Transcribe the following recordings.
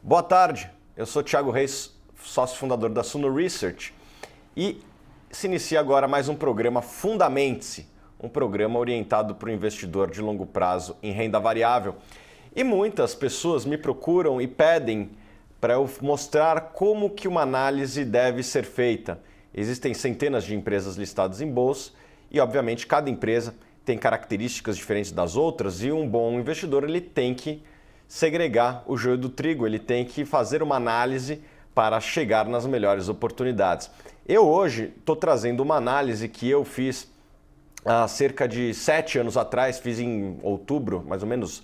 Boa tarde, eu sou Thiago Reis, sócio fundador da Suno Research e se inicia agora mais um programa Fundamente-se, um programa orientado para o investidor de longo prazo em renda variável. E muitas pessoas me procuram e pedem para eu mostrar como que uma análise deve ser feita. Existem centenas de empresas listadas em bolsa e, obviamente, cada empresa tem características diferentes das outras e um bom investidor ele tem que segregar o joio do trigo, ele tem que fazer uma análise para chegar nas melhores oportunidades. Eu hoje estou trazendo uma análise que eu fiz há cerca de 7 anos atrás, fiz em outubro, mais ou menos,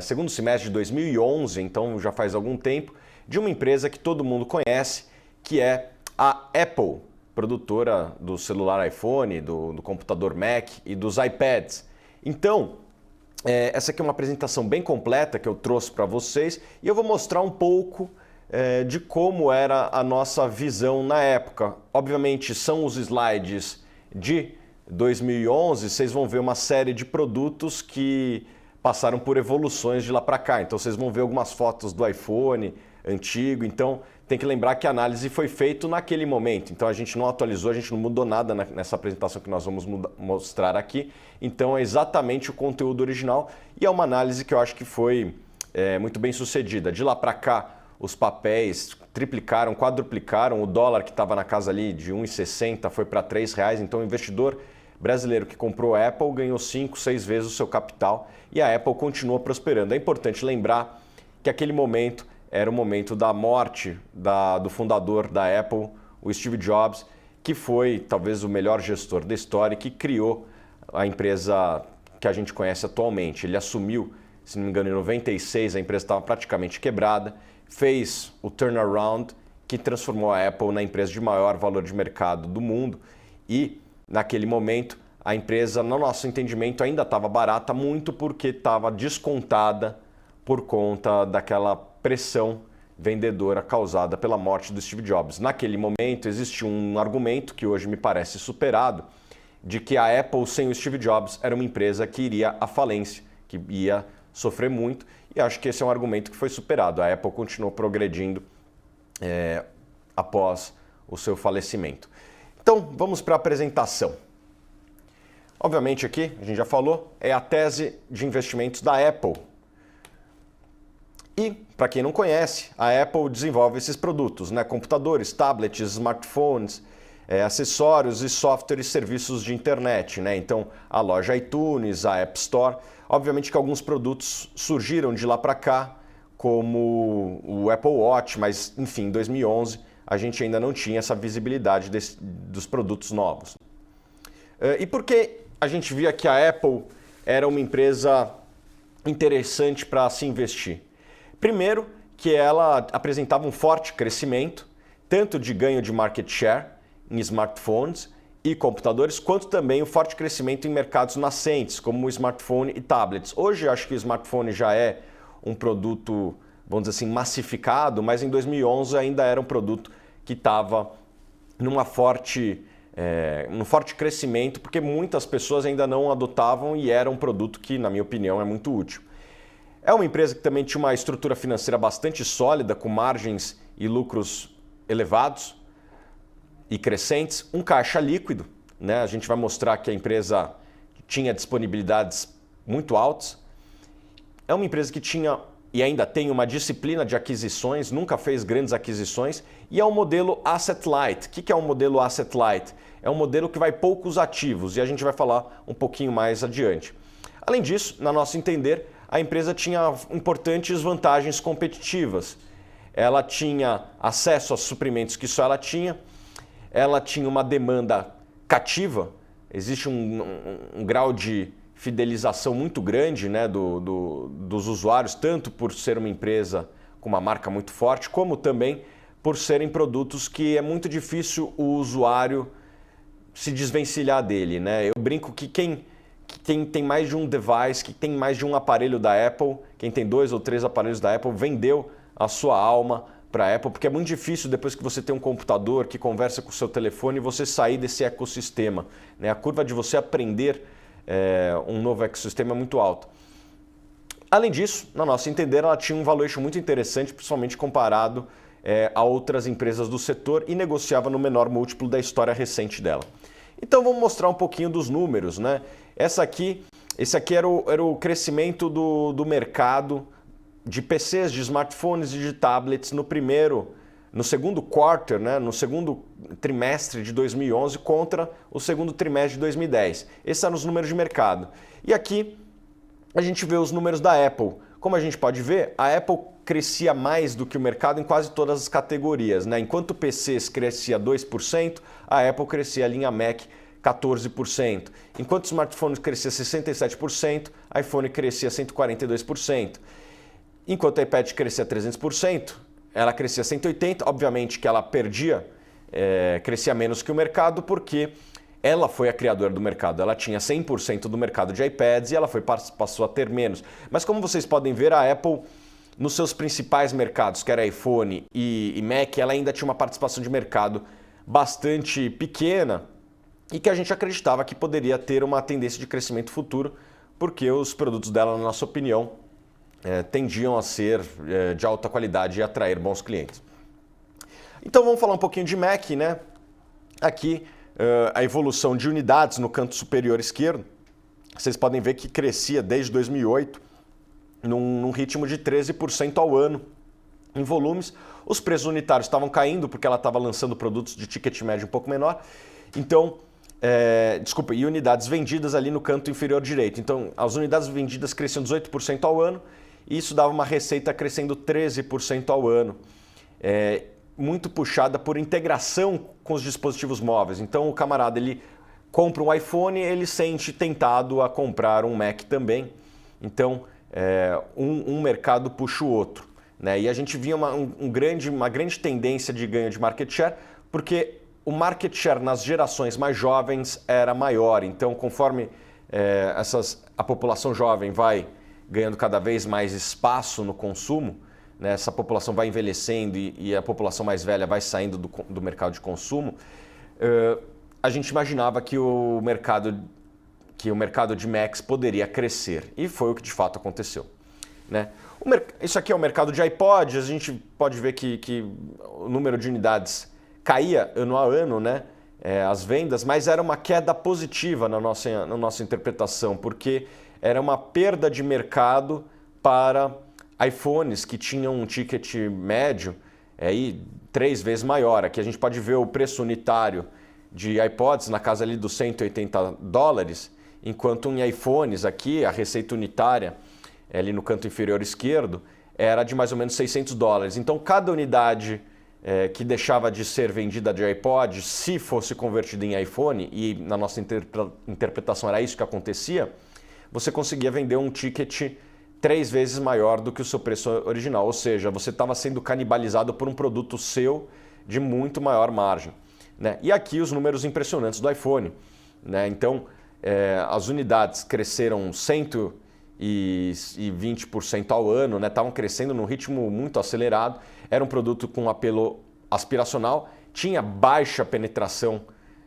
segundo semestre de 2011, então já faz algum tempo, de uma empresa que todo mundo conhece, que é a Apple, produtora do celular iPhone, do computador Mac e dos iPads. Então, essa aqui é uma apresentação bem completa que eu trouxe para vocês e eu vou mostrar um pouco de como era a nossa visão na época. Obviamente são os slides de 2011, vocês vão ver uma série de produtos que passaram por evoluções de lá para cá. Então vocês vão ver algumas fotos do iPhone antigo, então tem que lembrar que a análise foi feita naquele momento. Então a gente não atualizou, a gente não mudou nada nessa apresentação que nós vamos mostrar aqui. Então é exatamente o conteúdo original e é uma análise que eu acho que foi muito bem sucedida. De lá para cá, os papéis triplicaram, quadruplicaram, o dólar que estava na casa ali de 1,60 foi para R$3, então o investidor brasileiro que comprou a Apple ganhou 5, 6 vezes o seu capital e a Apple continua prosperando. É importante lembrar que aquele momento era o momento da morte do fundador da Apple, o Steve Jobs, que foi talvez o melhor gestor da história e que criou a empresa que a gente conhece atualmente. Ele assumiu, se não me engano, em 96, a empresa estava praticamente quebrada, fez o turnaround que transformou a Apple na empresa de maior valor de mercado do mundo e, naquele momento, a empresa, no nosso entendimento, ainda estava barata muito porque estava descontada por conta daquela pressão vendedora causada pela morte do Steve Jobs. Naquele momento, existe um argumento que hoje me parece superado, de que a Apple sem o Steve Jobs era uma empresa que iria à falência, que ia sofrer muito, e acho que esse é um argumento que foi superado. A Apple continuou progredindo após o seu falecimento. Então, vamos para a apresentação. Obviamente aqui, a gente já falou, é a tese de investimentos da Apple. E, para quem não conhece, a Apple desenvolve esses produtos, né? Computadores, tablets, smartphones, acessórios e software e serviços de internet, né? Então, a loja iTunes, a App Store. Obviamente que alguns produtos surgiram de lá para cá, como o Apple Watch, mas, enfim, em 2011 a gente ainda não tinha essa visibilidade dos produtos novos. E por que a gente via que a Apple era uma empresa interessante para se investir? Primeiro, que ela apresentava um forte crescimento, tanto de ganho de market share em smartphones e computadores, quanto também o forte crescimento em mercados nascentes, como o smartphone e tablets. Hoje, acho que o smartphone já é um produto, vamos dizer assim, massificado, mas em 2011 ainda era um produto que estava num forte crescimento, porque muitas pessoas ainda não adotavam e era um produto que, na minha opinião, é muito útil. É uma empresa que também tinha uma estrutura financeira bastante sólida, com margens e lucros elevados e crescentes, um caixa líquido, né? A gente vai mostrar que a empresa tinha disponibilidades muito altas. É uma empresa que tinha e ainda tem uma disciplina de aquisições, nunca fez grandes aquisições e é um modelo asset light. O que é um modelo asset light? É um modelo que vai poucos ativos e a gente vai falar um pouquinho mais adiante. Além disso, na nosso entender, a empresa tinha importantes vantagens competitivas. Ela tinha acesso a suprimentos que só ela tinha uma demanda cativa, existe um grau de fidelização muito grande, né, dos usuários, tanto por ser uma empresa com uma marca muito forte, como também por serem produtos que é muito difícil o usuário se desvencilhar dele, né? Eu brinco que quem tem mais de um device, que tem mais de um aparelho da Apple, quem tem 2 ou 3 aparelhos da Apple, vendeu a sua alma para a Apple, porque é muito difícil depois que você tem um computador que conversa com o seu telefone, você sair desse ecossistema, né? A curva de você aprender um novo ecossistema é muito alta. além disso, na nossa entender, ela tinha um valuation muito interessante, principalmente comparado a outras empresas do setor e negociava no menor múltiplo da história recente dela. Então vamos mostrar um pouquinho dos números, né? Esse aqui era o crescimento do mercado de PCs, de smartphones e de tablets no segundo quarter, né? No segundo trimestre de 2011 contra o segundo trimestre de 2010. Esses eram os números de mercado. E aqui a gente vê os números da Apple. Como a gente pode ver, a Apple crescia mais do que o mercado em quase todas as categorias, né? Enquanto PCs crescia 2%, a Apple crescia a linha Mac 14%. Enquanto smartphones crescia 67%, iPhone crescia 142%. Enquanto o iPad crescia 300%, ela crescia 180%. Obviamente que ela crescia menos que o mercado, porque ela foi a criadora do mercado. Ela tinha 100% do mercado de iPads e ela passou a ter menos. Mas como vocês podem ver, a Apple, nos seus principais mercados, que era iPhone e Mac, ela ainda tinha uma participação de mercado bastante pequena e que a gente acreditava que poderia ter uma tendência de crescimento futuro, porque os produtos dela, na nossa opinião, tendiam a ser de alta qualidade e atrair bons clientes. Então vamos falar um pouquinho de Mac, né? Aqui a evolução de unidades no canto superior esquerdo. Vocês podem ver que crescia desde 2008 num ritmo de 13% ao ano em volumes. Os preços unitários estavam caindo porque ela estava lançando produtos de ticket médio um pouco menor. Então, e unidades vendidas ali no canto inferior direito. Então, as unidades vendidas cresciam 18% ao ano e isso dava uma receita crescendo 13% ao ano. Muito puxada por integração com os dispositivos móveis. Então o camarada ele compra um iPhone, ele sente tentado a comprar um Mac também. Então um mercado puxa o outro, né? E a gente via uma grande tendência de ganho de market share, porque o market share nas gerações mais jovens era maior. Então conforme a população jovem vai ganhando cada vez mais espaço no consumo, essa população vai envelhecendo e a população mais velha vai saindo do mercado de consumo, a gente imaginava que o mercado de Macs poderia crescer. E foi o que de fato aconteceu, né? Isso aqui é o mercado de iPod. A gente pode ver que o número de unidades caía ano a ano, né? As vendas, mas era uma queda positiva na nossa interpretação, porque era uma perda de mercado para iPhones que tinham um ticket médio 3 vezes maior. Aqui a gente pode ver o preço unitário de iPods na casa ali dos $180, enquanto em iPhones aqui a receita unitária ali no canto inferior esquerdo era de mais ou menos $600. Então cada unidade que deixava de ser vendida de iPod, se fosse convertida em iPhone, e na nossa interpretação era isso que acontecia, você conseguia vender um ticket 3 vezes maior do que o seu preço original, ou seja, você estava sendo canibalizado por um produto seu de muito maior margem, né? E aqui os números impressionantes do iPhone, né? Então, as unidades cresceram 120% ao ano, né? Estavam crescendo num ritmo muito acelerado, era um produto com apelo aspiracional, tinha baixa penetração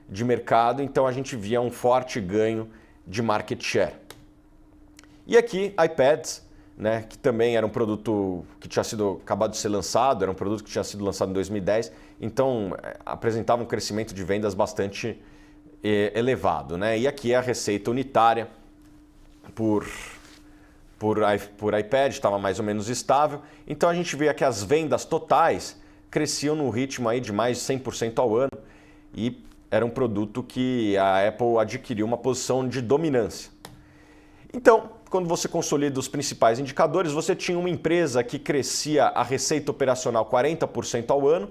de mercado, então a gente via um forte ganho de market share. E aqui, iPads, né, que também era um produto que tinha acabado de ser lançado, era um produto que tinha sido lançado em 2010, então apresentava um crescimento de vendas bastante elevado, né? E aqui a receita unitária por iPad estava mais ou menos estável, então a gente vê aqui as vendas totais cresciam no ritmo aí de mais de 100% ao ano e era um produto que a Apple adquiriu uma posição de dominância. Então, quando você consolida os principais indicadores, você tinha uma empresa que crescia a receita operacional 40% ao ano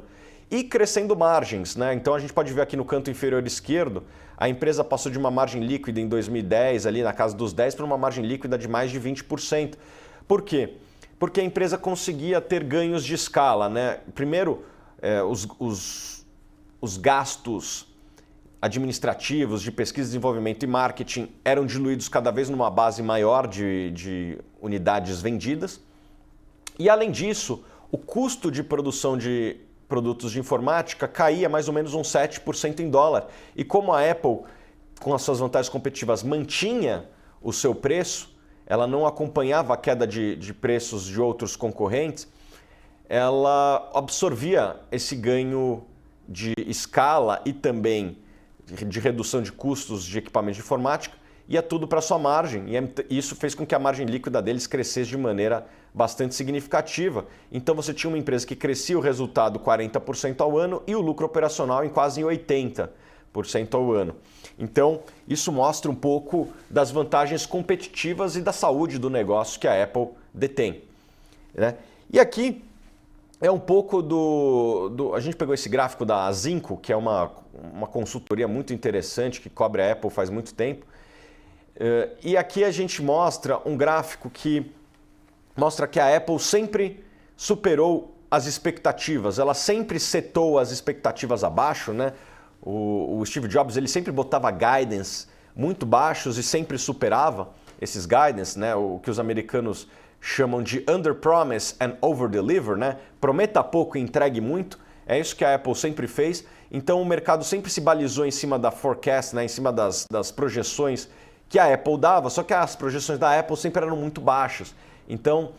e crescendo margens, né? Então a gente pode ver aqui no canto inferior esquerdo, a empresa passou de uma margem líquida em 2010, ali na casa dos 10%, para uma margem líquida de mais de 20%. Por quê? Porque a empresa conseguia ter ganhos de escala, né? Primeiro, os gastos administrativos de pesquisa, desenvolvimento e marketing eram diluídos cada vez numa base maior de unidades vendidas. E além disso, o custo de produção de produtos de informática caía mais ou menos uns 7% em dólar. E como a Apple, com as suas vantagens competitivas, mantinha o seu preço, ela não acompanhava a queda de preços de outros concorrentes, ela absorvia esse ganho de escala e também de redução de custos de equipamento de informática, ia tudo para sua margem. E isso fez com que a margem líquida deles crescesse de maneira bastante significativa. Então você tinha uma empresa que crescia o resultado 40% ao ano e o lucro operacional em quase 80% ao ano. Então isso mostra um pouco das vantagens competitivas e da saúde do negócio que a Apple detém, né? E aqui é um pouco a gente pegou esse gráfico da Zinco, que é uma consultoria muito interessante que cobre a Apple faz muito tempo. E aqui a gente mostra um gráfico que mostra que a Apple sempre superou as expectativas, ela sempre setou as expectativas abaixo, né? O Steve Jobs ele sempre botava guidance muito baixos e sempre superava esses guidance, né? O que os americanos chamam de under promise and over deliver, né? Prometa pouco e entregue muito. É isso que a Apple sempre fez. Então o mercado sempre se balizou em cima da forecast, né? Em cima das projeções que a Apple dava, só que as projeções da Apple sempre eram muito baixas. Então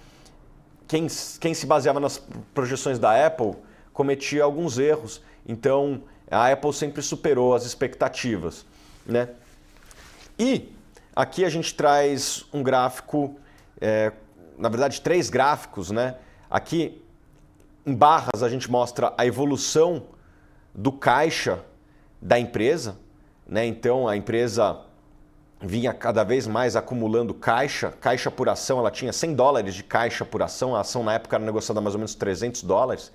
quem se baseava nas projeções da Apple cometia alguns erros. Então a Apple sempre superou as expectativas, né? E aqui a gente traz um gráfico, na verdade 3 gráficos, né? Aqui em barras a gente mostra a evolução do caixa da empresa, né? Então a empresa vinha cada vez mais acumulando caixa por ação, ela tinha $100 de caixa por ação, a ação na época era negociada a mais ou menos $300,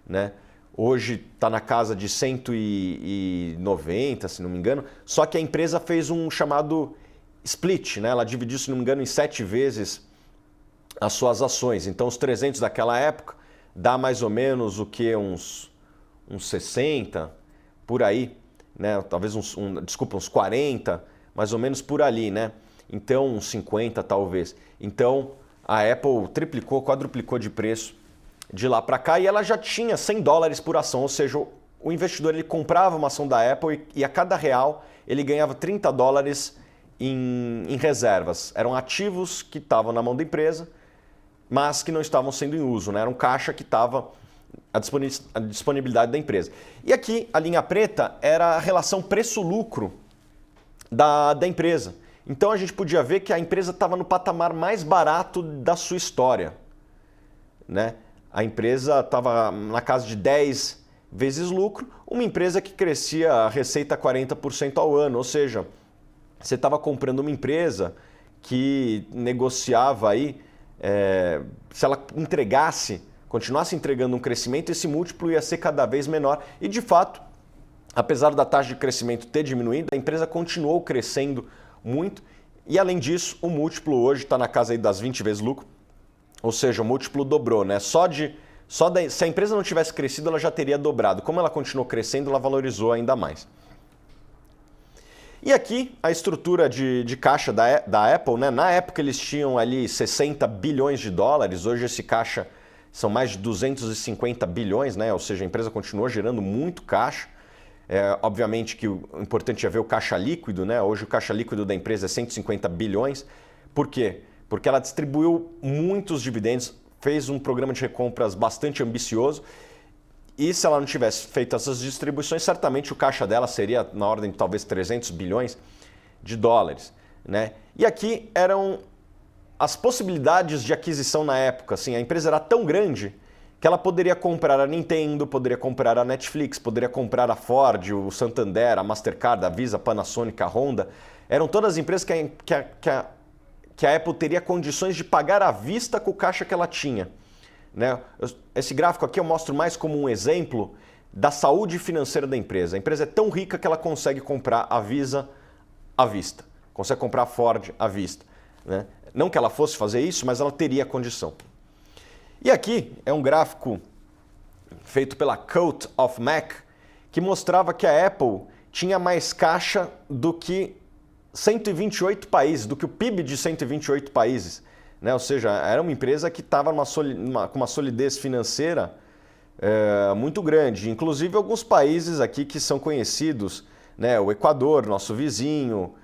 né? Hoje está na casa de 190, se não me engano. Só que a empresa fez um chamado split, né? Ela dividiu, se não me engano, em 7 vezes as suas ações. Então, os 300 daquela época dá mais ou menos o que? Uns 60, por aí, né? Talvez uns 40, mais ou menos por ali, né? Então, uns 50 talvez. Então, a Apple triplicou, quadruplicou de preço de lá para cá e ela já tinha $100 por ação, ou seja, o investidor ele comprava uma ação da Apple e a cada real ele ganhava $30 em reservas. Eram ativos que estavam na mão da empresa, mas que não estavam sendo em uso, né? Era um caixa que estava à disponibilidade da empresa. E aqui a linha preta era a relação preço-lucro da empresa. Então a gente podia ver que a empresa estava no patamar mais barato da sua história, né? A empresa estava na casa de 10 vezes lucro, uma empresa que crescia a receita 40% ao ano, ou seja, você estava comprando uma empresa que negociava aí, se ela continuasse entregando um crescimento, esse múltiplo ia ser cada vez menor. E de fato, apesar da taxa de crescimento ter diminuído, a empresa continuou crescendo muito e além disso, o múltiplo hoje está na casa aí das 20 vezes lucro. Ou seja, o múltiplo dobrou, né? Se a empresa não tivesse crescido, ela já teria dobrado. Como ela continuou crescendo, ela valorizou ainda mais. E aqui a estrutura de caixa da Apple, né? Na época eles tinham ali 60 bilhões de dólares, hoje esse caixa são mais de 250 bilhões, né? Ou seja, a empresa continuou gerando muito caixa. Obviamente que o importante é ver o caixa líquido, né? Hoje o caixa líquido da empresa é 150 bilhões. Por quê? Porque ela distribuiu muitos dividendos, fez um programa de recompras bastante ambicioso e se ela não tivesse feito essas distribuições, certamente o caixa dela seria na ordem de talvez 300 bilhões de dólares, né? E aqui eram as possibilidades de aquisição na época. Assim, a empresa era tão grande que ela poderia comprar a Nintendo, poderia comprar a Netflix, poderia comprar a Ford, o Santander, a Mastercard, a Visa, a Panasonic, a Honda. Eram todas as empresas que a Apple teria condições de pagar à vista com o caixa que ela tinha, né? Esse gráfico aqui eu mostro mais como um exemplo da saúde financeira da empresa. A empresa é tão rica que ela consegue comprar a Visa à vista, consegue comprar a Ford à vista, né? Não que ela fosse fazer isso, mas ela teria a condição. E aqui é um gráfico feito pela Coat of Mac que mostrava que a Apple tinha mais caixa do que 128 países, do que o PIB de 128 países, né? Ou seja, era uma empresa que estava com uma solidez financeira muito grande. Inclusive alguns países aqui que são conhecidos, né? O Equador, nosso vizinho,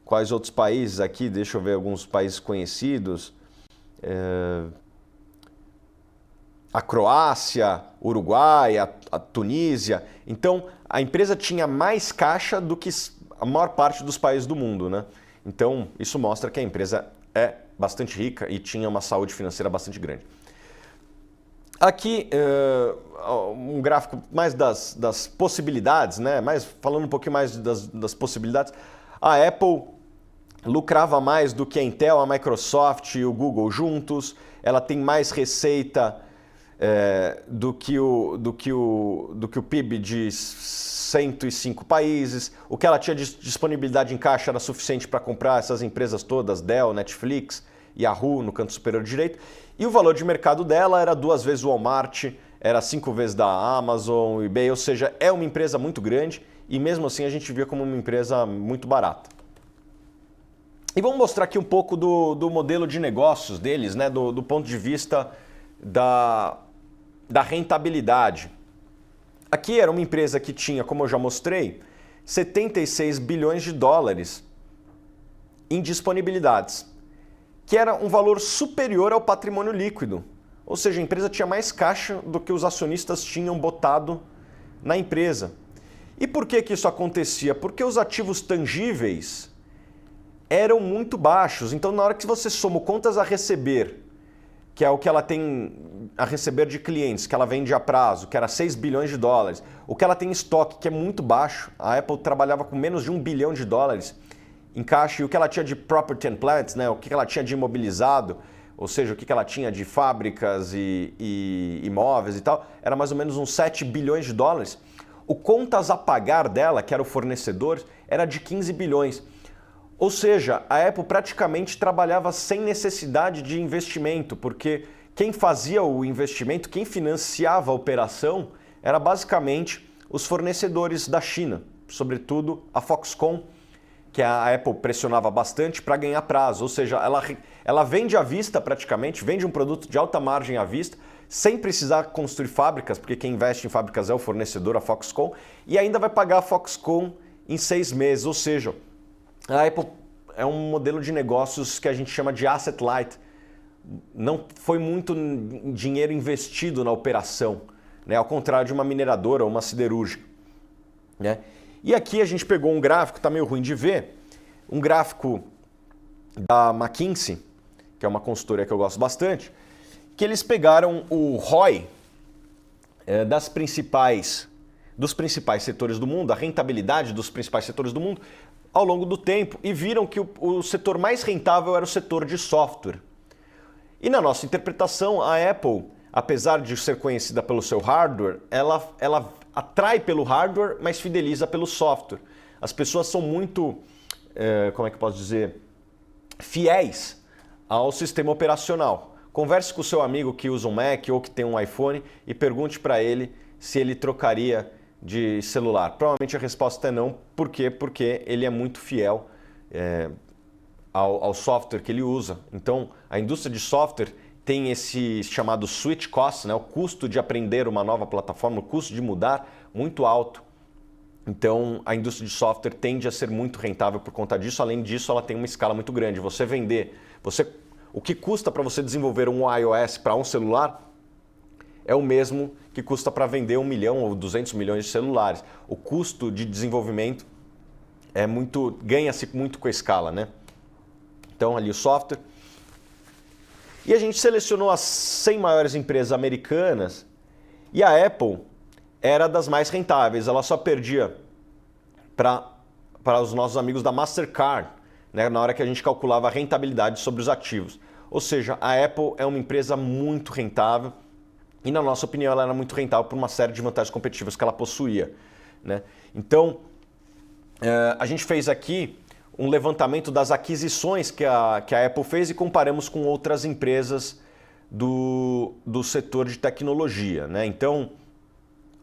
Quais outros países aqui? Deixa eu ver alguns países conhecidos. A Croácia, Uruguai, a Tunísia. Então, a empresa tinha mais caixa do que a maior parte dos países do mundo, né? Então, isso mostra que a empresa é bastante rica e tinha uma saúde financeira bastante grande. Aqui, um gráfico mais das possibilidades, né? Falando um pouquinho mais das possibilidades. A Apple lucrava mais do que a Intel, a Microsoft e o Google juntos. Ela tem mais receita do que o PIB de 105 países. O que ela tinha de disponibilidade em caixa era suficiente para comprar essas empresas todas, Dell, Netflix, Yahoo no canto superior direito. E o valor de mercado dela era 2 vezes o Walmart, era 5 vezes da Amazon, eBay, ou seja, é uma empresa muito grande e mesmo assim a gente via como uma empresa muito barata. E vamos mostrar aqui um pouco do modelo de negócios deles, né? Do ponto de vista da rentabilidade. Aqui era uma empresa que tinha, como eu já mostrei, 76 bilhões de dólares em disponibilidades, que era um valor superior ao patrimônio líquido. Ou seja, a empresa tinha mais caixa do que os acionistas tinham botado na empresa. E por que isso acontecia? Porque os ativos tangíveis eram muito baixos. Então, na hora que você soma contas a receber, que é o que ela tem a receber de clientes, que ela vende a prazo, que era 6 bilhões de dólares, o que ela tem em estoque, que é muito baixo, a Apple trabalhava com menos de 1 bilhão de dólares em caixa, e o que ela tinha de property and plants, né, o que ela tinha de imobilizado, ou seja, o que ela tinha de fábricas e imóveis e tal, era mais ou menos uns 7 bilhões de dólares. O contas a pagar dela, que era o fornecedor, era de 15 bilhões. Ou seja, a Apple praticamente trabalhava sem necessidade de investimento, porque quem fazia o investimento, quem financiava a operação, era basicamente os fornecedores da China, sobretudo a Foxconn, que a Apple pressionava bastante para ganhar prazo. Ou seja, ela vende à vista praticamente, vende um produto de alta margem à vista, sem precisar construir fábricas, porque quem investe em fábricas é o fornecedor, a Foxconn, e ainda vai pagar a Foxconn em 6 meses. Ou seja, a Apple é um modelo de negócios que a gente chama de asset light. Não foi muito dinheiro investido na operação, né? Ao contrário de uma mineradora ou uma siderúrgica, né? E aqui a gente pegou um gráfico, está meio ruim de ver, um gráfico da McKinsey, que é uma consultoria que eu gosto bastante, que eles pegaram o ROI dos principais setores do mundo, a rentabilidade dos principais setores do mundo, ao longo do tempo, e viram que o setor mais rentável era o setor de software. E na nossa interpretação, a Apple, apesar de ser conhecida pelo seu hardware, ela atrai pelo hardware, mas fideliza pelo software. As pessoas são muito, como é que eu posso dizer, fiéis ao sistema operacional. Converse com o seu amigo que usa um Mac ou que tem um iPhone e pergunte para ele se ele trocaria de celular. Provavelmente a resposta é não. Por quê? Porque ele é muito fiel ao software que ele usa. Então, a indústria de software tem esse chamado switch cost, né? O custo de aprender uma nova plataforma, o custo de mudar, muito alto. Então, a indústria de software tende a ser muito rentável por conta disso. Além disso, ela tem uma escala muito grande. O que custa para você desenvolver um iOS para um celular é o mesmo que custa para vender 1 milhão ou 200 milhões de celulares. O custo de desenvolvimento ganha-se muito com a escala, né? Então, ali o software. E a gente selecionou as 100 maiores empresas americanas e a Apple era das mais rentáveis. Ela só perdia para os nossos amigos da Mastercard, né, na hora que a gente calculava a rentabilidade sobre os ativos. Ou seja, a Apple é uma empresa muito rentável e, na nossa opinião, ela era muito rentável por uma série de vantagens competitivas que ela possuía, né? Então, a gente fez aqui um levantamento das aquisições que a Apple fez e comparamos com outras empresas do setor de tecnologia, né? Então,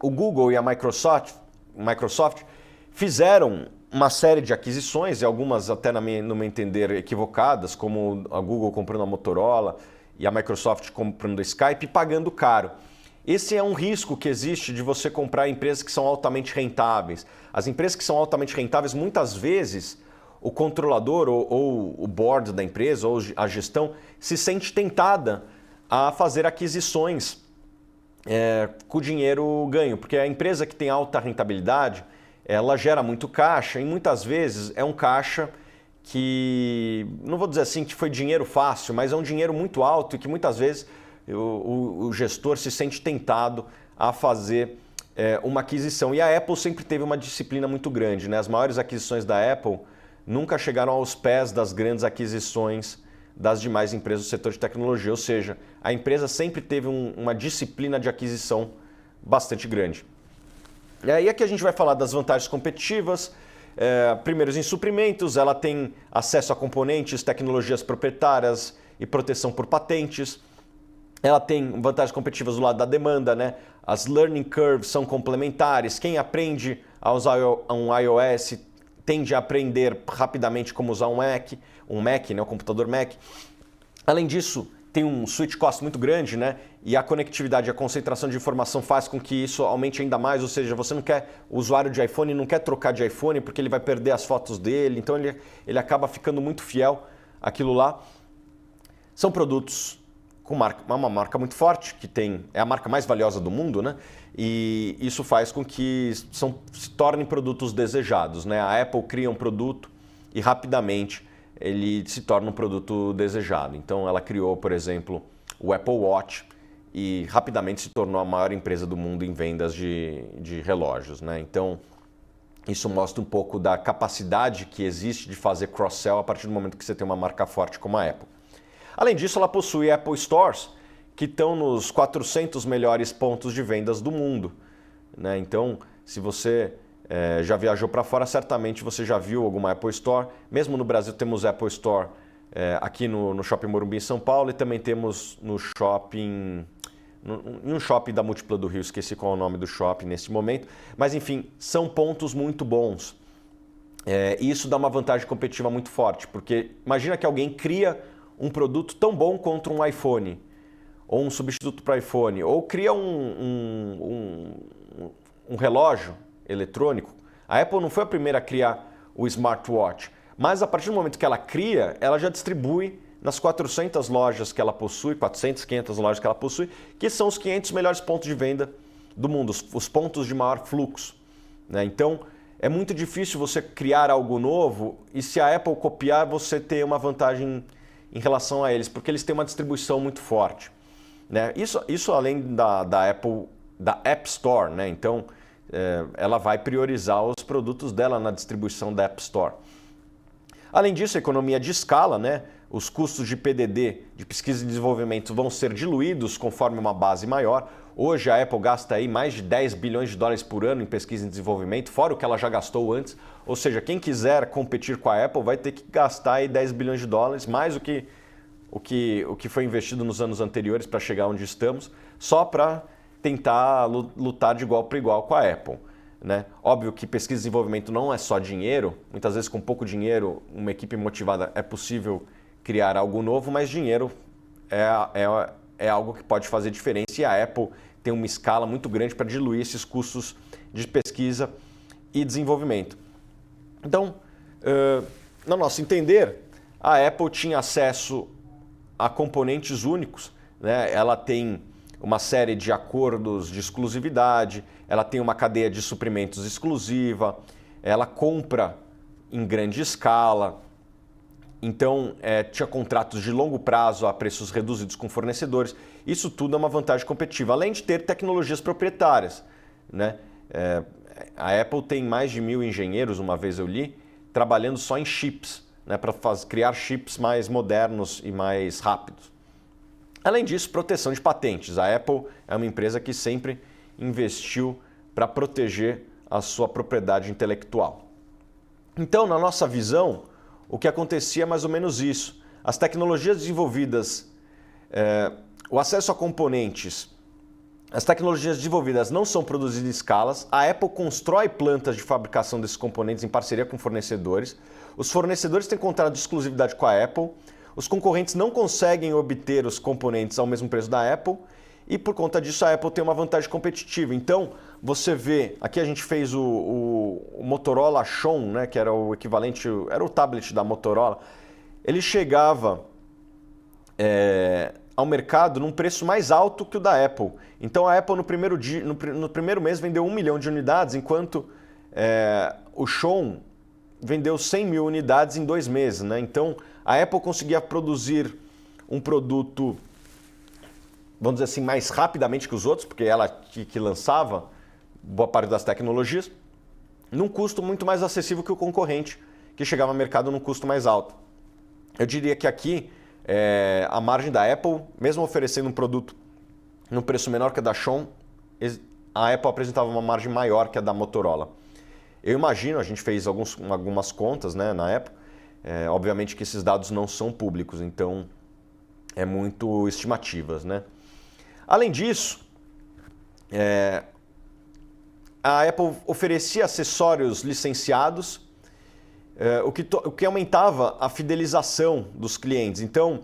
o Google e a Microsoft fizeram uma série de aquisições, e algumas até, no meu entender, equivocadas, como a Google comprando a Motorola e a Microsoft comprando a Skype e pagando caro. Esse é um risco que existe de você comprar empresas que são altamente rentáveis. As empresas que são altamente rentáveis, muitas vezes, o controlador ou o board da empresa ou a gestão se sente tentada a fazer aquisições com o dinheiro ganho, porque a empresa que tem alta rentabilidade, ela gera muito caixa e muitas vezes é um caixa que, não vou dizer assim que foi dinheiro fácil, mas é um dinheiro muito alto e que muitas vezes o gestor se sente tentado a fazer uma aquisição. E a Apple sempre teve uma disciplina muito grande, né? As maiores aquisições da Apple nunca chegaram aos pés das grandes aquisições das demais empresas do setor de tecnologia, ou seja, a empresa sempre teve uma disciplina de aquisição bastante grande. E aí aqui a gente vai falar das vantagens competitivas. Primeiros em suprimentos, ela tem acesso a componentes, tecnologias proprietárias e proteção por patentes. Ela tem vantagens competitivas do lado da demanda, né? As learning curves são complementares. Quem aprende a usar um iOS tende a aprender rapidamente como usar um Mac, né? O computador Mac. Além disso, tem um switch cost muito grande, né? E a conectividade e a concentração de informação faz com que isso aumente ainda mais, ou seja, você não quer, o usuário de iPhone não quer trocar de iPhone porque ele vai perder as fotos dele, então ele acaba ficando muito fiel àquilo lá. São produtos com uma marca muito forte, que é a marca mais valiosa do mundo, né? E isso faz com que se tornem produtos desejados, né? A Apple cria um produto e rapidamente ele se torna um produto desejado. Então ela criou, por exemplo, o Apple Watch e rapidamente se tornou a maior empresa do mundo em vendas de relógios, né? Então isso mostra um pouco da capacidade que existe de fazer cross-sell a partir do momento que você tem uma marca forte como a Apple. Além disso, ela possui Apple Stores, que estão nos 400 melhores pontos de vendas do mundo, né? Então, se você já viajou para fora, certamente você já viu alguma Apple Store. Mesmo no Brasil temos Apple Store aqui no Shopping Morumbi em São Paulo e também temos no shopping, em um shopping da Múltipla do Rio, esqueci qual é o nome do shopping nesse momento. Mas enfim, são pontos muito bons. E isso dá uma vantagem competitiva muito forte, porque imagina que alguém cria um produto tão bom quanto um iPhone, ou um substituto para iPhone, ou cria um relógio eletrônico. A Apple não foi a primeira a criar o smartwatch, mas a partir do momento que ela cria, ela já distribui nas 400 lojas que ela possui, 400, 500 lojas que ela possui, que são os 500 melhores pontos de venda do mundo, os pontos de maior fluxo, né? Então, é muito difícil você criar algo novo e se a Apple copiar, você ter uma vantagem em relação a eles, porque eles têm uma distribuição muito forte, né? Isso além da Apple, da App Store, né? Então, ela vai priorizar os produtos dela na distribuição da App Store. Além disso, a economia de escala, né? Os custos de PDD, de pesquisa e desenvolvimento, vão ser diluídos conforme uma base maior. Hoje a Apple gasta aí mais de 10 bilhões de dólares por ano em pesquisa e desenvolvimento, fora o que ela já gastou antes. Ou seja, quem quiser competir com a Apple vai ter que gastar aí 10 bilhões de dólares, mais o que foi investido nos anos anteriores para chegar onde estamos, só para tentar lutar de igual para igual com a Apple, né? Óbvio que pesquisa e desenvolvimento não é só dinheiro, muitas vezes com pouco dinheiro, uma equipe motivada é possível criar algo novo, mas dinheiro é algo que pode fazer diferença e a Apple tem uma escala muito grande para diluir esses custos de pesquisa e desenvolvimento. Então, no nosso entender, a Apple tinha acesso a componentes únicos, né? Ela tem uma série de acordos de exclusividade, ela tem uma cadeia de suprimentos exclusiva, ela compra em grande escala, então tinha contratos de longo prazo a preços reduzidos com fornecedores. Isso tudo é uma vantagem competitiva, além de ter tecnologias proprietárias, né? A Apple tem mais de 1.000 engenheiros, uma vez eu li, trabalhando só em chips, né, para criar chips mais modernos e mais rápidos. Além disso, proteção de patentes. A Apple é uma empresa que sempre investiu para proteger a sua propriedade intelectual. Então, na nossa visão, o que acontecia é mais ou menos isso. As tecnologias desenvolvidas, o acesso a componentes, as tecnologias desenvolvidas não são produzidas em escalas. A Apple constrói plantas de fabricação desses componentes em parceria com fornecedores. Os fornecedores têm contrato de exclusividade com a Apple. Os concorrentes não conseguem obter os componentes ao mesmo preço da Apple e por conta disso a Apple tem uma vantagem competitiva. Então, você vê, aqui a gente fez o Motorola Xon, né, que era o equivalente, era o tablet da Motorola. Ele chegava ao mercado num preço mais alto que o da Apple. Então a Apple no primeiro mês vendeu 1 milhão de unidades, enquanto o Xon vendeu 100 mil unidades em 2 meses. Né? Então a Apple conseguia produzir um produto, vamos dizer assim, mais rapidamente que os outros, porque ela que lançava boa parte das tecnologias, num custo muito mais acessível que o concorrente, que chegava ao mercado num custo mais alto. Eu diria que aqui a margem da Apple, mesmo oferecendo um produto num preço menor que a da Xon, a Apple apresentava uma margem maior que a da Motorola. Eu imagino, a gente fez algumas contas, né, na época, obviamente que esses dados não são públicos, então é muito estimativas, né? Além disso, a Apple oferecia acessórios licenciados, o que aumentava a fidelização dos clientes. Então,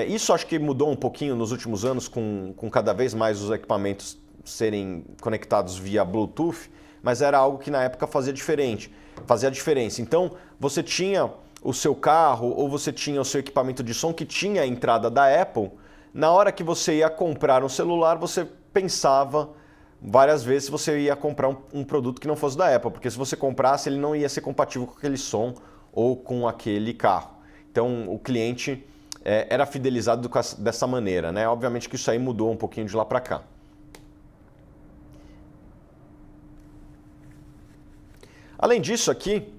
isso acho que mudou um pouquinho nos últimos anos, com cada vez mais os equipamentos serem conectados via Bluetooth, mas era algo que na época fazia a diferença. Então, você tinha o seu carro ou você tinha o seu equipamento de som que tinha a entrada da Apple. Na hora que você ia comprar um celular, você pensava várias vezes se você ia comprar um produto que não fosse da Apple, porque se você comprasse, ele não ia ser compatível com aquele som ou com aquele carro. Então, o cliente era fidelizado dessa maneira, né? Obviamente que isso aí mudou um pouquinho de lá para cá. Além disso aqui,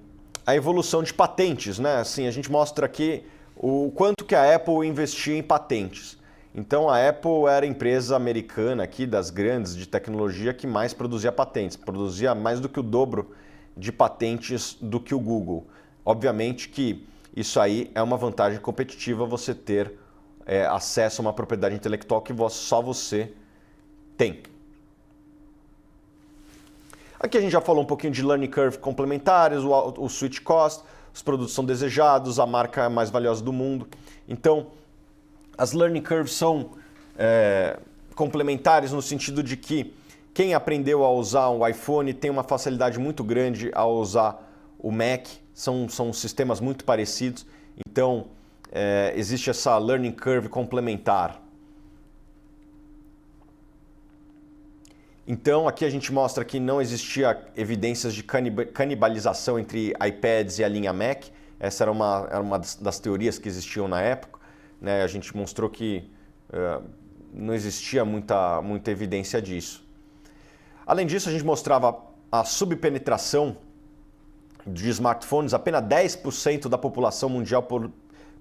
a evolução de patentes, né? Assim, a gente mostra aqui o quanto que a Apple investia em patentes. Então a Apple era a empresa americana aqui das grandes de tecnologia que mais produzia patentes, produzia mais do que o dobro de patentes do que o Google. Obviamente que isso aí é uma vantagem competitiva, você ter acesso a uma propriedade intelectual que só você tem. Aqui a gente já falou um pouquinho de learning curve complementares, o switch cost, os produtos são desejados, a marca mais valiosa do mundo. Então, as learning curves são complementares no sentido de que quem aprendeu a usar o iPhone tem uma facilidade muito grande a usar o Mac, são sistemas muito parecidos, então existe essa learning curve complementar. Então aqui a gente mostra que não existia evidências de canibalização entre iPads e a linha Mac, essa era uma das teorias que existiam na época. A gente mostrou que não existia muita evidência disso. Além disso, a gente mostrava a subpenetração de smartphones. Apenas 10% da população mundial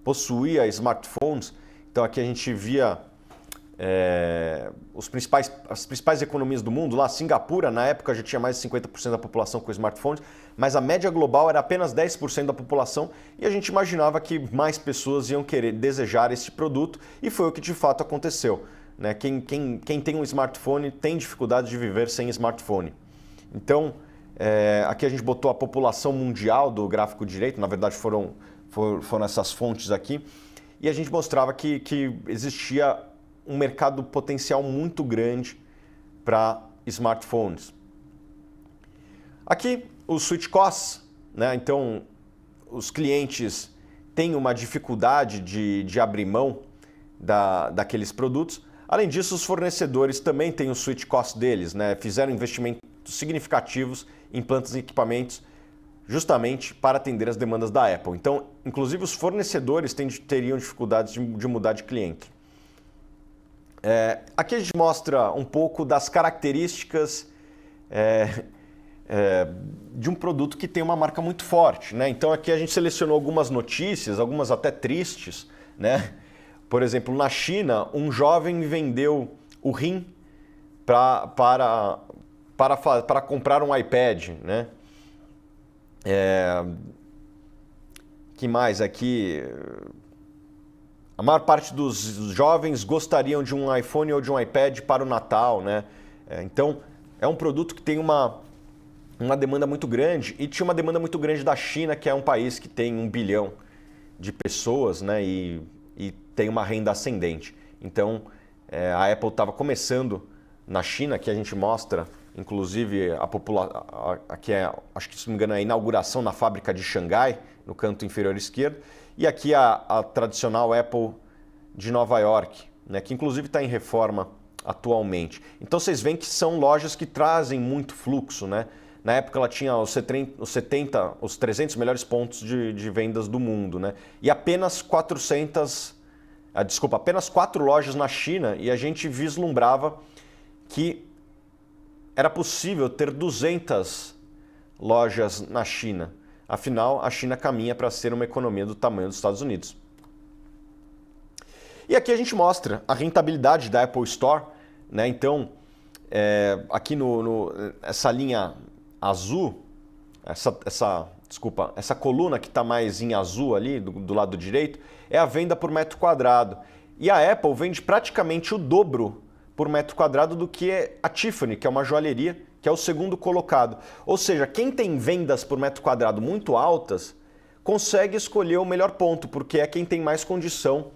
possuía smartphones. Então aqui a gente via as principais economias do mundo. Lá, Singapura, na época, já tinha mais de 50% da população com smartphones, mas a média global era apenas 10% da população e a gente imaginava que mais pessoas iam querer desejar esse produto e foi o que de fato aconteceu. Né? Quem tem um smartphone tem dificuldade de viver sem smartphone. Então, aqui a gente botou a população mundial do gráfico direito, na verdade foram essas fontes aqui, e a gente mostrava que existia um mercado potencial muito grande para smartphones. Aqui, os switch costs, né? Então, os clientes têm uma dificuldade de abrir mão daqueles produtos. Além disso, os fornecedores também têm o switch cost deles, né? Fizeram investimentos significativos em plantas e equipamentos justamente para atender as demandas da Apple. Então, inclusive, os fornecedores teriam dificuldades de mudar de cliente. Aqui a gente mostra um pouco das características de um produto que tem uma marca muito forte, né? Então aqui a gente selecionou algumas notícias, algumas até tristes, né? Por exemplo, na China, um jovem vendeu o rim para comprar um iPad, né? Que mais aqui? A maior parte dos jovens gostariam de um iPhone ou de um iPad para o Natal, né? Então, é um produto que tem uma demanda muito grande e tinha uma demanda muito grande da China, que é um país que tem 1 bilhão de pessoas, né? E tem uma renda ascendente. Então, a Apple estava começando na China, que a gente mostra inclusive aqui acho que se não me engano, é a inauguração na fábrica de Xangai, no canto inferior esquerdo, e aqui a tradicional Apple de Nova York, né, que inclusive está em reforma atualmente. Então vocês veem que são lojas que trazem muito fluxo, né? Na época ela tinha os 300 melhores pontos de vendas do mundo, né? E apenas apenas 4 lojas na China, e a gente vislumbrava que era possível ter 200 lojas na China. Afinal, a China caminha para ser uma economia do tamanho dos Estados Unidos. E aqui a gente mostra a rentabilidade da Apple Store, né? Então, aqui essa linha azul, essa coluna que está mais em azul ali, do lado direito, é a venda por metro quadrado. E a Apple vende praticamente o dobro por metro quadrado do que a Tiffany, que é uma joalheria, que é o segundo colocado. Ou seja, quem tem vendas por metro quadrado muito altas, consegue escolher o melhor ponto, porque é quem tem mais condição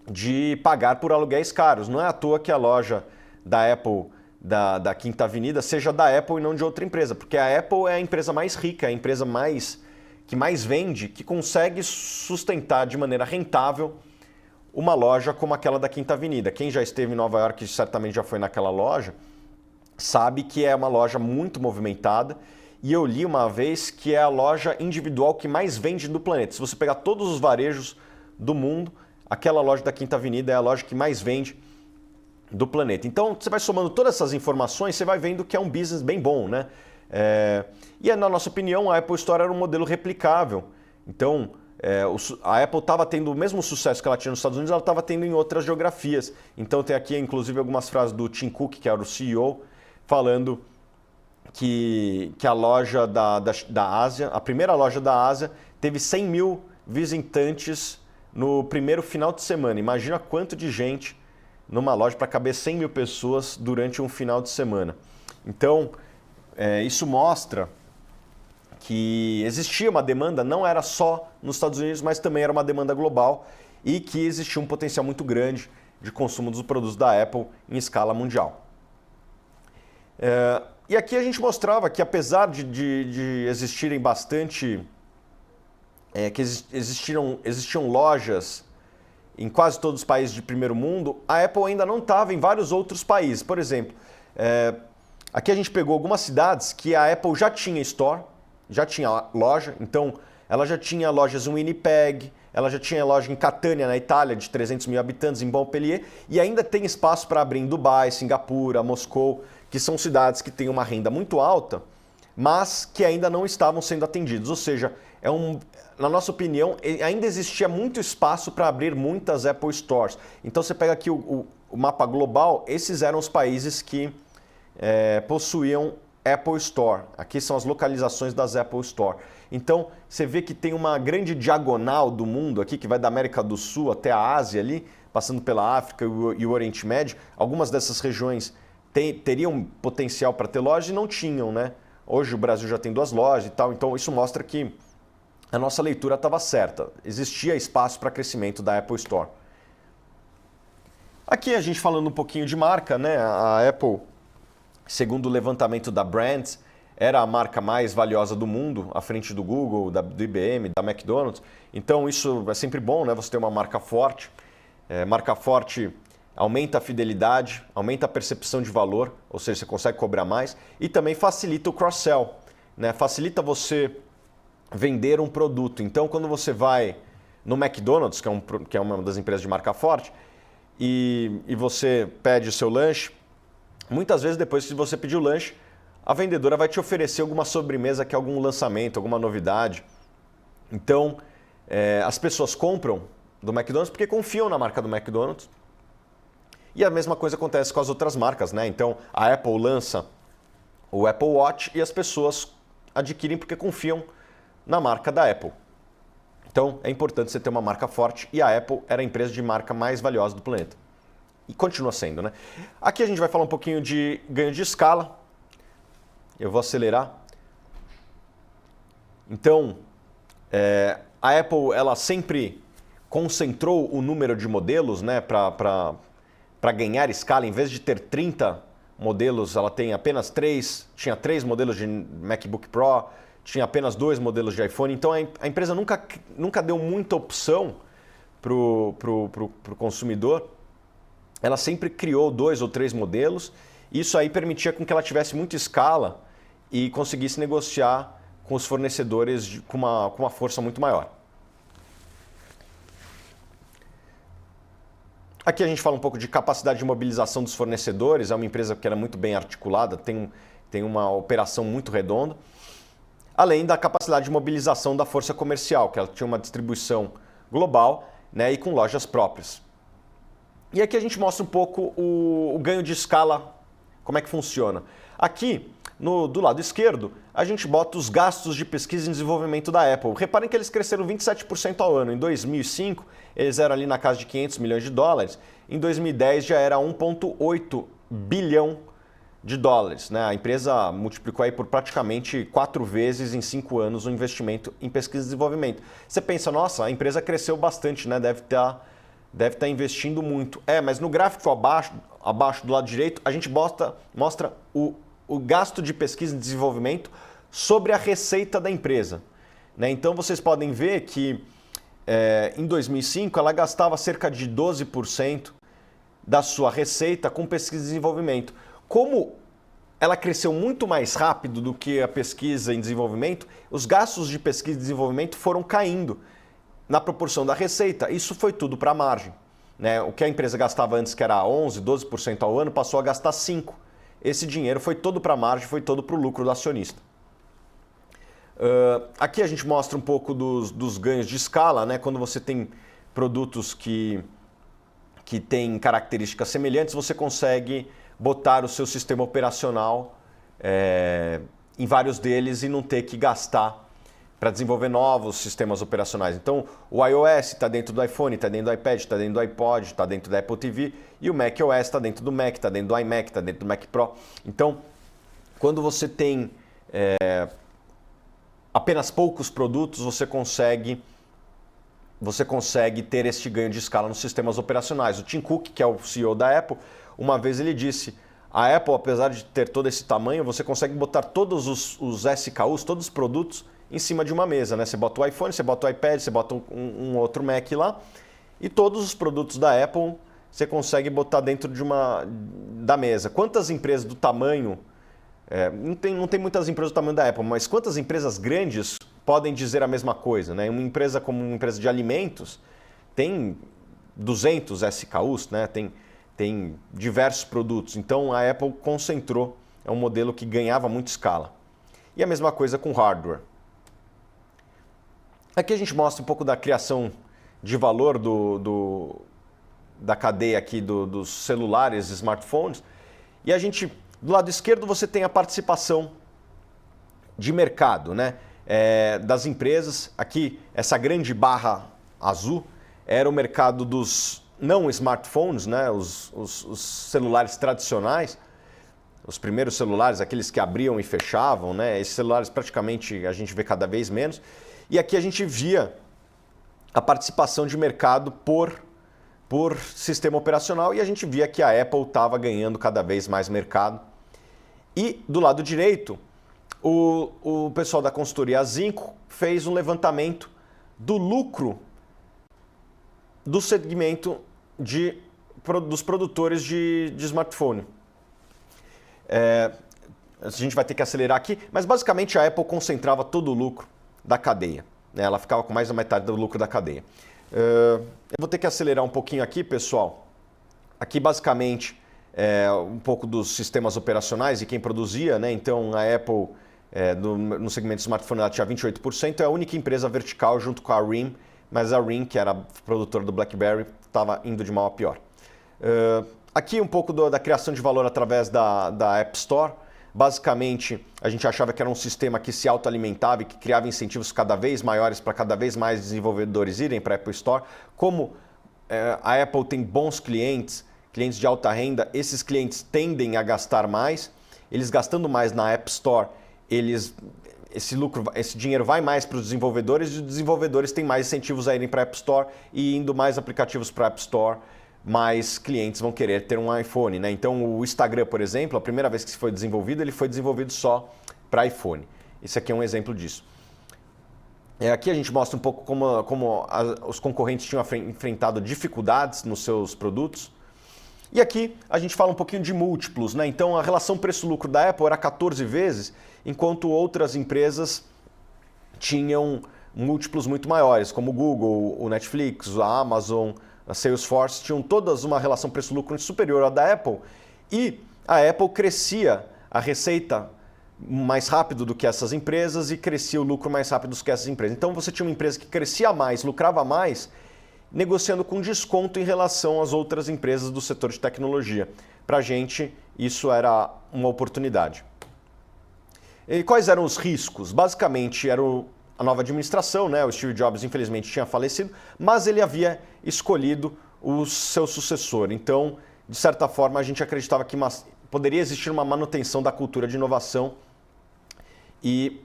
de pagar por aluguéis caros. Não é à toa que a loja da Apple da Quinta Avenida seja da Apple e não de outra empresa, porque a Apple é a empresa mais rica, é a empresa que mais vende, que consegue sustentar de maneira rentável uma loja como aquela da Quinta Avenida. Quem já esteve em Nova York certamente já foi naquela loja, sabe que é uma loja muito movimentada, e eu li uma vez que é a loja individual que mais vende do planeta. Se você pegar todos os varejos do mundo, aquela loja da Quinta Avenida é a loja que mais vende do planeta. Então, você vai somando todas essas informações, você vai vendo que é um business bem bom, né? E na nossa opinião, a Apple Store era um modelo replicável. Então, a Apple estava tendo o mesmo sucesso que ela tinha nos Estados Unidos, ela estava tendo em outras geografias. Então, tem aqui, inclusive, algumas frases do Tim Cook, que era o CEO, falando que a loja da Ásia, a primeira loja da Ásia, teve 100 mil visitantes no primeiro final de semana. Imagina quanto de gente numa loja para caber 100 mil pessoas durante um final de semana. Então, isso mostra que existia uma demanda, não era só nos Estados Unidos, mas também era uma demanda global, e que existia um potencial muito grande de consumo dos produtos da Apple em escala mundial. E aqui a gente mostrava que, apesar de existirem bastante... que existiam lojas em quase todos os países de primeiro mundo, a Apple ainda não estava em vários outros países. Por exemplo, aqui a gente pegou algumas cidades que a Apple já tinha store, já tinha loja, então ela já tinha lojas em Winnipeg, ela já tinha loja em Catânia, na Itália, de 300 mil habitantes, em Montpellier, e ainda tem espaço para abrir em Dubai, Singapura, Moscou, que são cidades que têm uma renda muito alta, mas que ainda não estavam sendo atendidos. Ou seja, na nossa opinião, ainda existia muito espaço para abrir muitas Apple Stores. Então você pega aqui o mapa global, esses eram os países que possuíam Apple Store. Aqui são as localizações das Apple Store. Então você vê que tem uma grande diagonal do mundo aqui, que vai da América do Sul até a Ásia ali, passando pela África e o Oriente Médio. Algumas dessas regiões teriam potencial para ter loja e não tinham, né? Hoje o Brasil já tem 2 lojas e tal, então isso mostra que a nossa leitura estava certa. Existia espaço para crescimento da Apple Store. Aqui a gente falando um pouquinho de marca, né? A Apple, segundo o levantamento da Brands, era a marca mais valiosa do mundo, à frente do Google, do IBM, da McDonald's. Então isso é sempre bom, né? Você ter uma marca forte. Marca forte aumenta a fidelidade, aumenta a percepção de valor, ou seja, você consegue cobrar mais, e também facilita o cross-sell, né? Facilita você vender um produto. Então, quando você vai no McDonald's, que é uma das empresas de marca forte, e você pede o seu lanche, muitas vezes depois que você pedir o lanche, a vendedora vai te oferecer alguma sobremesa, que é algum lançamento, alguma novidade. Então, as pessoas compram do McDonald's porque confiam na marca do McDonald's. E a mesma coisa acontece com as outras marcas, né? Então, a Apple lança o Apple Watch e as pessoas adquirem porque confiam na marca da Apple. Então, é importante você ter uma marca forte, e a Apple era a empresa de marca mais valiosa do planeta. E continua sendo, né? Aqui a gente vai falar um pouquinho de ganho de escala. Eu vou acelerar. Então, a Apple, ela sempre concentrou o número de modelos, né, para ganhar escala. Em vez de ter 30 modelos, ela tem apenas tinha 3 modelos de MacBook Pro, tinha apenas 2 modelos de iPhone, então a empresa nunca deu muita opção para o consumidor. Ela sempre criou 2 ou 3 modelos, e isso aí permitia com que ela tivesse muita escala e conseguisse negociar com os fornecedores com uma força muito maior. Aqui a gente fala um pouco de capacidade de mobilização dos fornecedores. É uma empresa que era muito bem articulada, tem uma operação muito redonda. Além da capacidade de mobilização da força comercial, que ela tinha uma distribuição global, né, e com lojas próprias. E aqui a gente mostra um pouco o ganho de escala, como é que funciona. Aqui, do lado esquerdo, a gente bota os gastos de pesquisa e desenvolvimento da Apple. Reparem que eles cresceram 27% ao ano. Em 2005, eles eram ali na casa de 500 milhões de dólares. Em 2010, já era 1,8 bilhão de dólares. Né? A empresa multiplicou aí por praticamente 4 vezes em 5 anos o investimento em pesquisa e desenvolvimento. Você pensa, nossa, a empresa cresceu bastante, né? Deve estar investindo muito. Mas no gráfico abaixo do lado direito, a gente mostra o gasto de pesquisa e desenvolvimento sobre a receita da empresa. Né? Então vocês podem ver que em 2005 ela gastava cerca de 12% da sua receita com pesquisa e desenvolvimento. Como ela cresceu muito mais rápido do que a pesquisa em desenvolvimento, os gastos de pesquisa e desenvolvimento foram caindo na proporção da receita. Isso foi tudo para a margem. Né? O que a empresa gastava antes, que era 11%, 12% ao ano, passou a gastar 5%. Esse dinheiro foi todo para a margem, foi todo para o lucro do acionista. Aqui a gente mostra um pouco dos ganhos de escala, né? Quando você tem produtos que têm características semelhantes, você consegue botar o seu sistema operacional em vários deles e não ter que gastar para desenvolver novos sistemas operacionais. Então, o iOS está dentro do iPhone, está dentro do iPad, está dentro do iPod, está dentro da Apple TV, e o macOS está dentro do Mac, está dentro do iMac, está dentro do Mac Pro. Então, quando você tem apenas poucos produtos, você consegue ter este ganho de escala nos sistemas operacionais. O Tim Cook, que é o CEO da Apple, uma vez ele disse: a Apple, apesar de ter todo esse tamanho, você consegue botar todos os SKUs, todos os produtos em cima de uma mesa, né? Você bota o iPhone, você bota o iPad, você bota um outro Mac lá, e todos os produtos da Apple você consegue botar dentro da mesa. Quantas empresas do tamanho, não tem muitas empresas do tamanho da Apple, mas quantas empresas grandes podem dizer a mesma coisa, né? Uma empresa como uma empresa de alimentos tem 200 SKUs, né? Tem diversos produtos. Então a Apple concentrou, é um modelo que ganhava muito escala. E a mesma coisa com hardware. Aqui a gente mostra um pouco da criação de valor da cadeia aqui dos celulares, smartphones. E a gente, do lado esquerdo, você tem a participação de mercado, né? Das empresas. Aqui, essa grande barra azul era o mercado dos não smartphones, né? Os celulares tradicionais. Os primeiros celulares, aqueles que abriam e fechavam, né? Esses celulares praticamente a gente vê cada vez menos. E aqui a gente via a participação de mercado por sistema operacional, e a gente via que a Apple estava ganhando cada vez mais mercado. E do lado direito, o pessoal da consultoria Zinco fez um levantamento do lucro do segmento dos produtores de smartphone. A gente vai ter que acelerar aqui, mas basicamente a Apple concentrava todo o lucro da cadeia. Né? Ela ficava com mais da metade do lucro da cadeia. Eu vou ter que acelerar um pouquinho aqui, pessoal. Aqui, basicamente, um pouco dos sistemas operacionais e quem produzia. Né? Então, a Apple, no segmento de smartphone, ela tinha 28%. É a única empresa vertical junto com a RIM, mas a RIM, que era produtora do BlackBerry, estava indo de mal a pior. Aqui um pouco da criação de valor através da App Store. Basicamente, a gente achava que era um sistema que se autoalimentava e que criava incentivos cada vez maiores para cada vez mais desenvolvedores irem para a Apple Store. Como a Apple tem bons clientes de alta renda, esses clientes tendem a gastar mais. Eles gastando mais na App Store, esse dinheiro vai mais para os desenvolvedores, e os desenvolvedores têm mais incentivos a irem para a App Store e indo mais aplicativos para a App Store. mais clientes vão querer ter um iPhone, né? Então o Instagram, por exemplo, a primeira vez que foi desenvolvido, ele foi desenvolvido só para iPhone. Esse aqui é um exemplo disso. Aqui a gente mostra um pouco como os concorrentes tinham enfrentado dificuldades nos seus produtos. E aqui a gente fala um pouquinho de múltiplos, né? Então a relação preço-lucro da Apple era 14 vezes, enquanto outras empresas tinham múltiplos muito maiores, como o Google, o Netflix, a Amazon, a Salesforce, tinham todas uma relação preço-lucro superior à da Apple, e a Apple crescia a receita mais rápido do que essas empresas e crescia o lucro mais rápido do que essas empresas. Então você tinha uma empresa que crescia mais, lucrava mais, negociando com desconto em relação às outras empresas do setor de tecnologia. Para a gente, isso era uma oportunidade. E quais eram os riscos? Basicamente, era a nova administração, né? O Steve Jobs, infelizmente, tinha falecido, mas ele havia escolhido o seu sucessor. Então, de certa forma, a gente acreditava que poderia existir uma manutenção da cultura de inovação e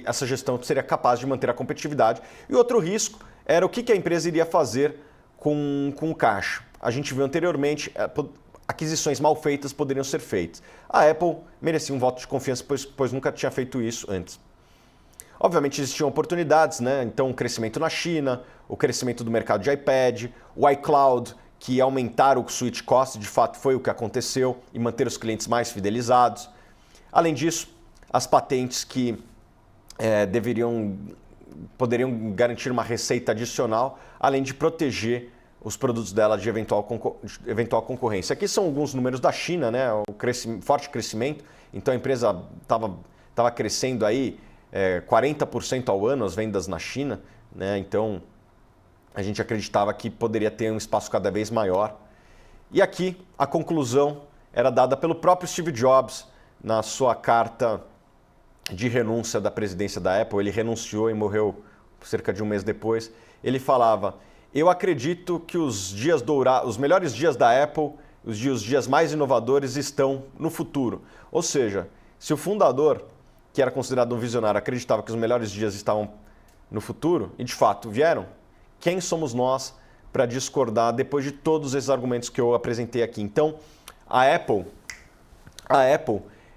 essa gestão seria capaz de manter a competitividade. E outro risco era o que a empresa iria fazer com o caixa. A gente viu anteriormente, aquisições mal feitas poderiam ser feitas. A Apple merecia um voto de confiança, pois nunca tinha feito isso antes. Obviamente existiam oportunidades, né? Então o crescimento na China, o crescimento do mercado de iPad, o iCloud, que aumentar o switch cost, de fato foi o que aconteceu, e manter os clientes mais fidelizados. Além disso, as patentes que poderiam garantir uma receita adicional, além de proteger os produtos dela de eventual concorrência. Aqui são alguns números da China, né? Forte crescimento, então a empresa estava crescendo aí 40% ao ano as vendas na China, né? Então a gente acreditava que poderia ter um espaço cada vez maior. E aqui a conclusão era dada pelo próprio Steve Jobs na sua carta de renúncia da presidência da Apple. Ele renunciou e morreu cerca de um mês depois. Ele falava: eu acredito que os melhores dias da Apple, os dias mais inovadores estão no futuro. Ou seja, se o fundador, que era considerado um visionário, acreditava que os melhores dias estavam no futuro, e de fato vieram, quem somos nós para discordar depois de todos esses argumentos que eu apresentei aqui? Então, a Apple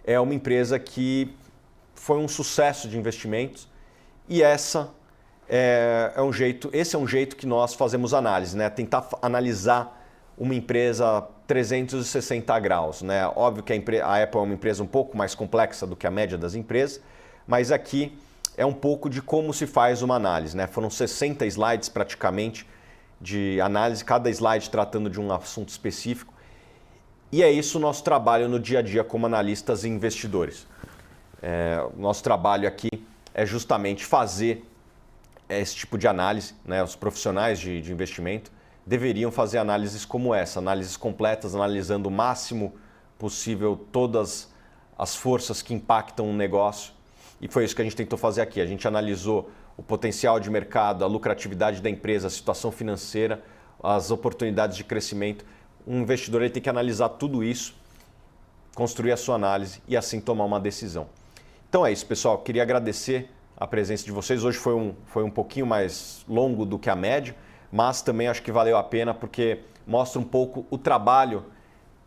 é uma empresa que foi um sucesso de investimentos, e esse é um jeito que nós fazemos análise, né? Tentar analisar uma empresa 360 graus, né? Óbvio que a Apple é uma empresa um pouco mais complexa do que a média das empresas, mas aqui é um pouco de como se faz uma análise, né? Foram 60 slides praticamente de análise, cada slide tratando de um assunto específico, e é isso o nosso trabalho no dia a dia como analistas e investidores. Nosso trabalho aqui é justamente fazer esse tipo de análise, né? Os profissionais de investimento deveriam fazer análises como essa, análises completas, analisando o máximo possível todas as forças que impactam um negócio. E foi isso que a gente tentou fazer aqui. A gente analisou o potencial de mercado, a lucratividade da empresa, a situação financeira, as oportunidades de crescimento. Um investidor ele tem que analisar tudo isso, construir a sua análise e assim tomar uma decisão. Então é isso, pessoal. Queria agradecer a presença de vocês. Hoje foi um pouquinho mais longo do que a média, mas também acho que valeu a pena porque mostra um pouco o trabalho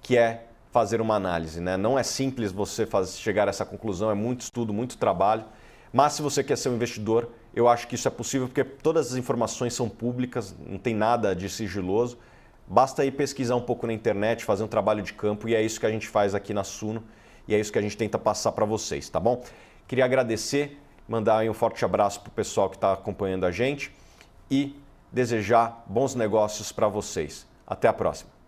que é fazer uma análise, né? Não é simples você chegar a essa conclusão, é muito estudo, muito trabalho, mas se você quer ser um investidor, eu acho que isso é possível porque todas as informações são públicas, não tem nada de sigiloso, basta ir pesquisar um pouco na internet, fazer um trabalho de campo, e é isso que a gente faz aqui na Suno, e é isso que a gente tenta passar para vocês, tá bom? Queria agradecer, mandar aí um forte abraço para o pessoal que está acompanhando a gente e desejar bons negócios para vocês. Até a próxima.